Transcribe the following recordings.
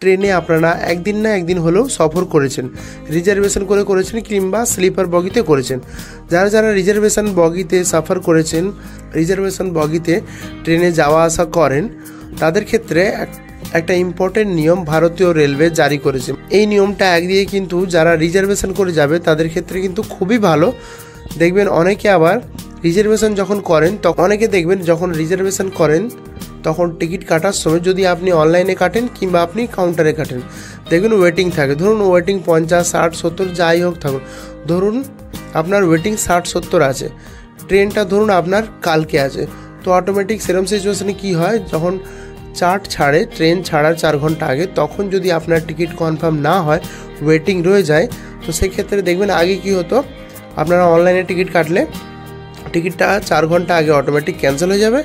ট্রেনে আপনারা একদিন না একদিন হলেও সফর করেছেন, রিজার্ভেশন করেছেন কিংবা স্লিপার বগিতে করেছেন। যারা রিজার্ভেশন বগিতে সফর করেছেন, রিজার্ভেশন বগিতে ট্রেনে যাওয়া আসা করেন, তাদের ক্ষেত্রে একটা ইম্পর্টেন্ট নিয়ম ভারতীয় রেলওয়ে জারি করেছে। এই নিয়মটা একদিকে কিন্তু যারা রিজার্ভেশন করে যাবে তাদের ক্ষেত্রে কিন্তু খুবই ভালো। দেখবেন অনেকে আবার রিজার্ভেশন যখন করেন অনেকে দেখবেন যখন রিজার্ভেশন করেন তখন টিকিট কাটার সময় যদি আপনি অনলাইনে কাটেন কিংবা আপনি কাউন্টারে কাটেন, দেখবেন ওয়েটিং থাকে। ধরুন ওয়েটিং 50, 60, 70 যাই হোক থাকুন, ধরুন আপনার ওয়েটিং 60, 70 আছে, ট্রেনটা ধরুন আপনার কালকে আছে, তো অটোমেটিক সেরকম সিচুয়েশনে কী হয়, যখন চার্ট ছাড়ে, ট্রেন ছাড়ার 4 ঘন্টা আগে, তখন যদি আপনার টিকিট কনফার্ম না হয়, ওয়েটিং রয়ে যায়, তো সেক্ষেত্রে দেখবেন আগে কি হতো, আপনারা অনলাইনে টিকিট কাটলে টিকিটটা 4 ঘন্টা আগে অটোমেটিক ক্যান্সেল হয়ে যাবে,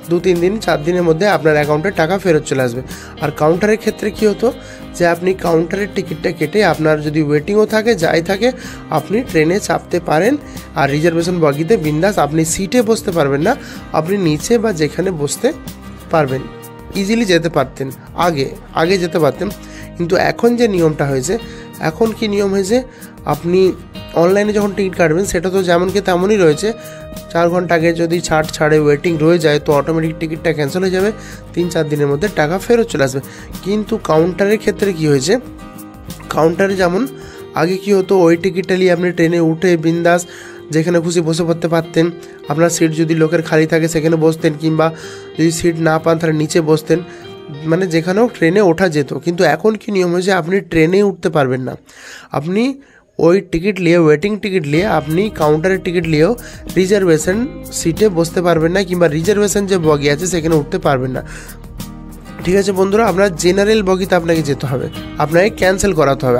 2-3 দিন 4 দিনের মধ্যে আপনার অ্যাকাউন্টে টাকা ফেরত চলে আসবে। আর কাউন্টারের ক্ষেত্রে কি হতো যে আপনি কাউন্টারের টিকিটটা কেটে আপনার যদি ওয়েটিংও থাকে যাই থাকে আপনি ট্রেনে চাপতে পারেন, আর রিজার্ভেশন বগিতে বিন্দাস আপনি সিটে বসতে পারবেন না, আপনি নিচে বা যেখানে বসতে পারবেন, ইজিলি যেতে পারতেন, আগে যেতে পারতেন। কিন্তু এখন যে নিয়মটা হয়েছে, এখন কি নিয়ম হয়েছে, আপনি অনলাইনে যখন টিকিট কাটবেন সেটা তো যেমনকি তেমনই রয়েছে, 4 ঘন্টা আগে যদি ছাড়ে ওয়েটিং রয়ে যায় তো অটোমেটিক টিকিটটা ক্যান্সেল হয়ে যাবে, 3-4 দিনের মধ্যে টাকা ফেরত চলে আসবে। কিন্তু কাউন্টারের ক্ষেত্রে কি হয়েছে, কাউন্টারে যেমন আগে কি হতো, ওই টিকিটটা নিয়ে আপনি ট্রেনে উঠে বিন্দাস যেখানে খুশি বসে পড়তে পারতেন, আপনার সিট যদি লোকের খালি থাকে সেখানে বসতেন, কিংবা যদি সিট না পান তাহলে নিচে বসতেন, মানে যেখানেও ট্রেনে ওঠা যেত। কিন্তু এখন কি নিয়ম হয়েছে, আপনি ট্রেনে উঠতে পারবেন না, আপনি ওই টিকিট নিয়ে, ওয়েটিং টিকিট নিয়ে আপনি কাউন্টারের টিকিট নিয়েও রিজার্ভেশন সিটে বসতে পারবেন না, কিংবা রিজার্ভেশন যে বগি আছে সেখানে উঠতে পারবেন না। ঠিক আছে বন্ধুরা, আপনার জেনারেল বগিতে আপনাকে যেতে হবে, আপনাকে ক্যান্সেল করাতে হবে,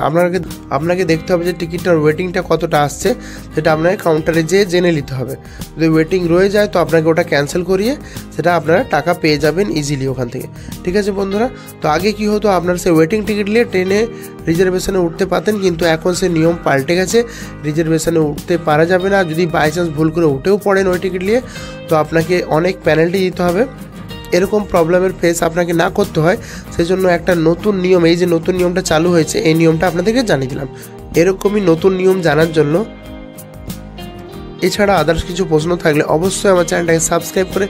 আপনাকে দেখতে হবে যে টিকিটটার ওয়েটিংটা কতটা আসছে, সেটা আপনাকে কাউন্টারে যেয়ে জেনে নিতে হবে। যদি ওয়েটিং রয়ে যায় তো আপনাকে ওটা ক্যান্সেল করিয়ে সেটা আপনারা টাকা পেয়ে যাবেন ইজিলি ওখান থেকে। ঠিক আছে বন্ধুরা, তো আগে কি হতো, আপনার সে ওয়েটিং টিকিট নিয়ে ট্রেনে রিজার্ভেশনে উঠতে পারতেন, কিন্তু এখন সে নিয়ম পাল্টে গেছে, রিজার্ভেশনে উঠতে পারা যাবে না। যদি বাই চান্স ভুল করে উঠেও পড়েন ওই টিকিট নিয়ে, তো আপনাকে অনেক পেনাল্টি দিতে হবে। এরকম প্রবলেমের ফেস আপনাকে না করতে হয়, সেজন্য একটা নতুন নিয়ম, এই যে নতুন নিয়মটা চালু হয়েছে, এই নিয়মটা আপনাদেরকে জানিয়ে দিলাম। এরকমই নতুন নিয়ম জানার জন্য, এছাড়া আদার্স কিছু প্রশ্ন থাকলে অবশ্যই আমার চ্যানেলটাকে সাবস্ক্রাইব করে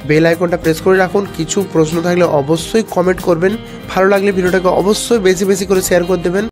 বেল আইকনটা প্রেস করে রাখুন। কিছু প্রশ্ন থাকলে অবশ্যই কমেন্ট করবেন, ভালো লাগলে ভিডিওটাকে অবশ্যই বেশি করে শেয়ার করে দেবেন।